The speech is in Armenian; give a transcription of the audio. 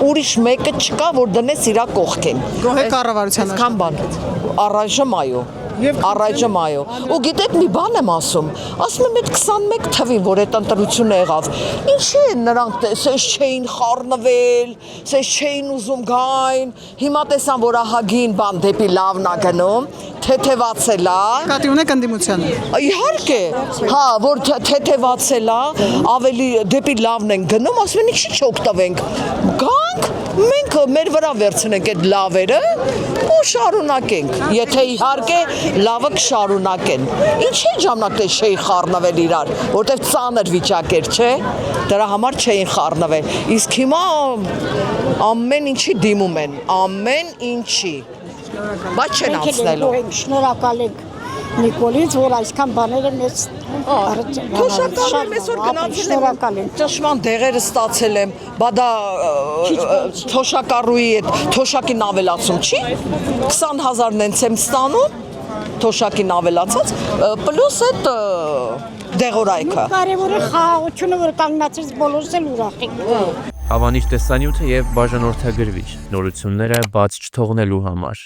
ուրիշ մեկը չկա, որ դնես իրա կողքին։ Գոհ է կառավարության Այսքան բան։ Առայժմ այո։ Առայժմ այո։ Ու գիտեք մի բան եմ ասում եմ այդ 21 թվին, որ այդ ընտրությունը եղավ, ինչի են նրանք սես չէին խառնվել, սես չէին ուզում գային, հիմա տեսան, որ ահագին բան դեպի լավն ա գնում, թեթևացել ա։ Կատի ունեք ընդդիմությանը։ Իհարկե, հա, որ թեթևացել ա, ավելի դեպի լավն են գնում, ասում են ինչի չօգտվենք։ Գանք, մենք մեր վրա վերցնենք այդ լավերը ու շարունակենք։ Եթե իհարկե լավը կշարունակեն։ Ինչի ժամանակ դե չէին խառնվել իրար, որտեղ ծանր վիճակ էր, չէ՞։ Դրա համար չէին խառնվել։ Իսկ հիմա ամեն ինչի դիմում են, ամեն ինչի։ Բայց չեն անցնելու։ Շնորհակալ ենք Նիկոլից, որ այսքան բաները մեզ Թոշակալն եմ այսօր գնացել եմ, ճշման դեղերը ստացել եմ, բա դա թոշակառուի այդ թոշակին ավելացում չի, 20,000 նենց եմ ստանում, թոշակին ավելացած, պլյուս այդ դեղորայքը։ Կարևորը խաղաղությունը, որ կանգնացրեց բոլորս էլ ուրախ ենք։ Հավանիչ տեսանյութը եւ բաժանորդագրվիչ նորությունները բաց չթողնելու համար։